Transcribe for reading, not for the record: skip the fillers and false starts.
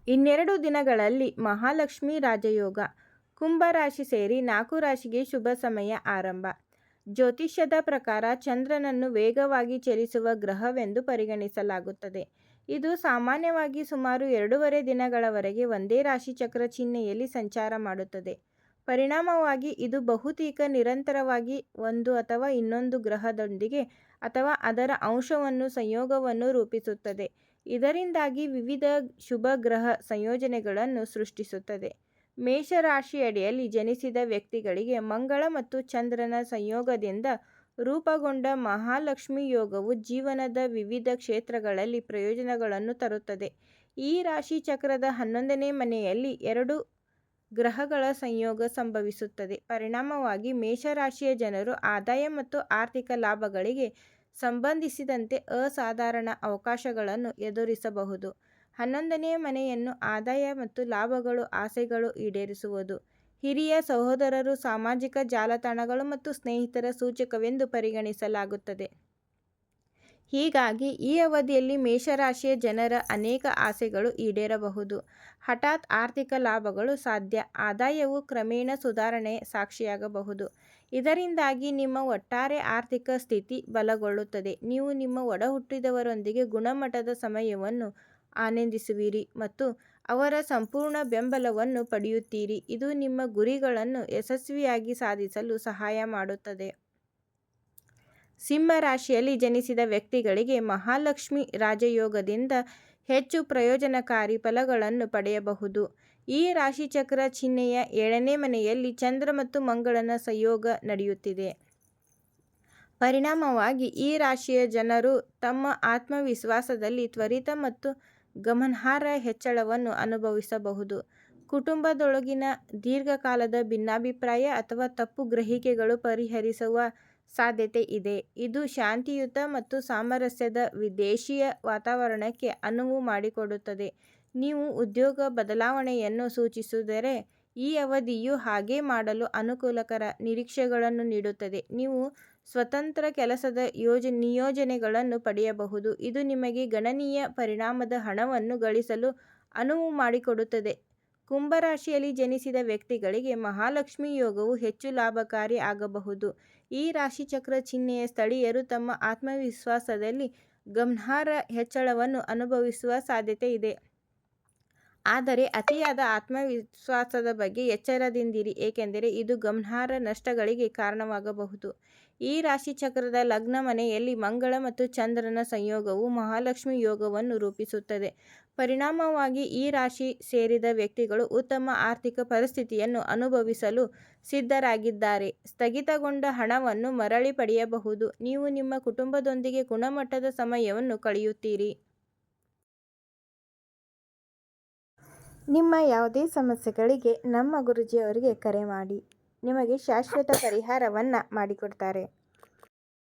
ಇನ್ನೆರಡು ದಿನಗಳಲ್ಲಿ ಮಹಾಲಕ್ಷ್ಮಿ ರಾಜಯೋಗ. ಕುಂಭ ರಾಶಿ ಸೇರಿ 4 ರಾಶಿಗೆ ಶುಭ ಸಮಯ ಆರಂಭ. ಜ್ಯೋತಿಷ್ಯದ ಪ್ರಕಾರ ಚಂದ್ರನನ್ನು ವೇಗವಾಗಿ ಚಲಿಸುವ ಗ್ರಹವೆಂದು ಪರಿಗಣಿಸಲಾಗುತ್ತದೆ. ಇದು ಸಾಮಾನ್ಯವಾಗಿ ಸುಮಾರು 2.5 ದಿನಗಳವರೆಗೆ ಒಂದೇ ರಾಶಿಚಕ್ರ ಚಿಹ್ನೆಯಲ್ಲಿ ಸಂಚಾರ ಮಾಡುತ್ತದೆ. ಪರಿಣಾಮವಾಗಿ ಇದು ಬಹುತೇಕ ನಿರಂತರವಾಗಿ ಒಂದು ಅಥವಾ ಇನ್ನೊಂದು ಗ್ರಹದೊಂದಿಗೆ ಅಥವಾ ಅದರ ಅಂಶವನ್ನು ಸಂಯೋಗವನ್ನು ರೂಪಿಸುತ್ತದೆ. ಇದರಿಂದಾಗಿ ವಿವಿಧ ಶುಭ ಗ್ರಹ ಸಂಯೋಜನೆಗಳನ್ನು ಸೃಷ್ಟಿಸುತ್ತದೆ. ಮೇಷರಾಶಿಯಡಿಯಲ್ಲಿ ಜನಿಸಿದ ವ್ಯಕ್ತಿಗಳಿಗೆ ಮಂಗಳ ಮತ್ತು ಚಂದ್ರನ ಸಂಯೋಗದಿಂದ ರೂಪುಗೊಂಡ ಮಹಾಲಕ್ಷ್ಮಿ ಯೋಗವು ಜೀವನದ ವಿವಿಧ ಕ್ಷೇತ್ರಗಳಲ್ಲಿ ಪ್ರಯೋಜನಗಳನ್ನು ತರುತ್ತದೆ. ಈ ರಾಶಿ ಚಕ್ರದ 11ನೇ ಮನೆಯಲ್ಲಿ 2 ಗ್ರಹಗಳ ಸಂಯೋಗ ಸಂಭವಿಸುತ್ತದೆ. ಪರಿಣಾಮವಾಗಿ ಮೇಷರಾಶಿಯ ಜನರು ಆದಾಯ ಮತ್ತು ಆರ್ಥಿಕ ಲಾಭಗಳಿಗೆ ಸಂಬಂಧಿಸಿದಂತೆ ಅಸಾಧಾರಣ ಅವಕಾಶಗಳನ್ನು ಎದುರಿಸಬಹುದು. 11ನೇ ಮನೆಯನ್ನು ಆದಾಯ ಮತ್ತು ಲಾಭಗಳು, ಆಸೆಗಳು ಈಡೇರಿಸುವುದು. ಹಿರಿಯ ಸಹೋದರರು, ಸಾಮಾಜಿಕ ಜಾಲತಾಣಗಳು ಮತ್ತು ಸ್ನೇಹಿತರ ಸೂಚಕವೆಂದು ಪರಿಗಣಿಸಲಾಗುತ್ತದೆ. ಹೀಗಾಗಿ ಈ ಅವಧಿಯಲ್ಲಿ ಮೇಷರಾಶಿಯ ಜನರ ಅನೇಕ ಆಸೆಗಳು ಈಡೇರಬಹುದು. ಹಠಾತ್ ಆರ್ಥಿಕ ಲಾಭಗಳು ಸಾಧ್ಯ. ಆದಾಯವು ಕ್ರಮೇಣ ಸುಧಾರಣೆಗೆ ಸಾಕ್ಷಿಯಾಗಬಹುದು. ಇದರಿಂದಾಗಿ ನಿಮ್ಮ ಒಟ್ಟಾರೆ ಆರ್ಥಿಕ ಸ್ಥಿತಿ ಬಲಗೊಳ್ಳುತ್ತದೆ. ನೀವು ನಿಮ್ಮ ಒಡಹುಟ್ಟಿದವರೊಂದಿಗೆ ಗುಣಮಟ್ಟದ ಸಮಯವನ್ನು ಆನಂದಿಸುವಿರಿ ಮತ್ತು ಅವರ ಸಂಪೂರ್ಣ ಬೆಂಬಲವನ್ನು ಪಡೆಯುತ್ತೀರಿ. ಇದು ನಿಮ್ಮ ಗುರಿಗಳನ್ನು ಯಶಸ್ವಿಯಾಗಿ ಸಾಧಿಸಲು ಸಹಾಯ ಮಾಡುತ್ತದೆ. ಸಿಂಹ ರಾಶಿಯಲ್ಲಿ ಜನಿಸಿದ ವ್ಯಕ್ತಿಗಳಿಗೆ ಮಹಾಲಕ್ಷ್ಮಿ ರಾಜಯೋಗದಿಂದ ಹೆಚ್ಚು ಪ್ರಯೋಜನಕಾರಿ ಫಲಗಳನ್ನು ಪಡೆಯಬಹುದು. ಈ ರಾಶಿಚಕ್ರ ಚಿಹ್ನೆಯ 7ನೇ ಮನೆಯಲ್ಲಿ ಚಂದ್ರ ಮತ್ತು ಮಂಗಳನ ಸಂಯೋಗ ನಡೆಯುತ್ತಿದೆ. ಪರಿಣಾಮವಾಗಿ ಈ ರಾಶಿಯ ಜನರು ತಮ್ಮ ಆತ್ಮವಿಶ್ವಾಸದಲ್ಲಿ ತ್ವರಿತ ಮತ್ತು ಗಮನಾರ್ಹ ಹೆಚ್ಚಳವನ್ನು ಅನುಭವಿಸಬಹುದು. ಕುಟುಂಬದೊಳಗಿನ ದೀರ್ಘಕಾಲದ ಭಿನ್ನಾಭಿಪ್ರಾಯ ಅಥವಾ ತಪ್ಪು ಗ್ರಹಿಕೆಗಳು ಪರಿಹರಿಸುವ ಸಾಧ್ಯತೆ ಇದೆ. ಇದು ಶಾಂತಿಯುತ ಮತ್ತು ಸಾಮರಸ್ಯದ ವಿದೇಶೀಯ ವಾತಾವರಣಕ್ಕೆ ಅನುವು ಮಾಡಿಕೊಡುತ್ತದೆ. ನೀವು ಉದ್ಯೋಗ ಬದಲಾವಣೆಯನ್ನು ಸೂಚಿಸಿದರೆ ಈ ಅವಧಿಯು ಹಾಗೆ ಮಾಡಲು ಅನುಕೂಲಕರ ನಿರೀಕ್ಷೆಗಳನ್ನು ನೀಡುತ್ತದೆ. ನೀವು ಸ್ವತಂತ್ರ ಕೆಲಸದ ನಿಯೋಜನೆಗಳನ್ನು ಪಡೆಯಬಹುದು. ಇದು ನಿಮಗೆ ಗಣನೀಯ ಪರಿಮಾಣದ ಹಣವನ್ನು ಗಳಿಸಲು ಅನುವು ಮಾಡಿಕೊಡುತ್ತದೆ. ಕುಂಭರಾಶಿಯಲ್ಲಿ ಜನಿಸಿದ ವ್ಯಕ್ತಿಗಳಿಗೆ ಮಹಾಲಕ್ಷ್ಮಿ ಯೋಗವು ಹೆಚ್ಚು ಲಾಭಕಾರಿ ಆಗಬಹುದು. ಈ ರಾಶಿಚಕ್ರ ಚಿಹ್ನೆಯ ಸ್ಥಳೀಯರು ತಮ್ಮ ಆತ್ಮವಿಶ್ವಾಸದಲ್ಲಿ ಗಮನಾರ್ಹ ಹೆಚ್ಚಳವನ್ನು ಅನುಭವಿಸುವ ಸಾಧ್ಯತೆ ಇದೆ. ಆದರೆ ಅತಿಯಾದ ಆತ್ಮವಿಶ್ವಾಸದ ಬಗ್ಗೆ ಎಚ್ಚರದಿಂದಿರಿ, ಏಕೆಂದರೆ ಇದು ಗಮನಾರ್ಹ ನಷ್ಟಗಳಿಗೆ ಕಾರಣವಾಗಬಹುದು. ಈ ರಾಶಿಚಕ್ರದ ಲಗ್ನ ಮನೆಯಲ್ಲಿ ಮಂಗಳ ಮತ್ತು ಚಂದ್ರನ ಸಂಯೋಗವು ಮಹಾಲಕ್ಷ್ಮಿ ಯೋಗವನ್ನು ರೂಪಿಸುತ್ತದೆ. ಪರಿಣಾಮವಾಗಿ ಈ ರಾಶಿ ಸೇರಿದ ವ್ಯಕ್ತಿಗಳು ಉತ್ತಮ ಆರ್ಥಿಕ ಪರಿಸ್ಥಿತಿಯನ್ನು ಅನುಭವಿಸಲು ಸಿದ್ಧರಾಗಿದ್ದಾರೆ. ಸ್ಥಗಿತಗೊಂಡ ಹಣವನ್ನು ಮರಳಿ ಪಡೆಯಬಹುದು. ನೀವು ನಿಮ್ಮ ಕುಟುಂಬದೊಂದಿಗೆ ಗುಣಮಟ್ಟದ ಸಮಯವನ್ನು ಕಳೆಯುತ್ತೀರಿ. ನಿಮ್ಮ ಯಾವುದೇ ಸಮಸ್ಯೆಗಳಿಗೆ ನಮ್ಮ ಗುರೂಜಿಯವರಿಗೆ ಕರೆ ಮಾಡಿ, ನಿಮಗೆ ಶಾಶ್ವತ ಪರಿಹಾರವನ್ನು ಮಾಡಿಕೊಡ್ತಾರೆ.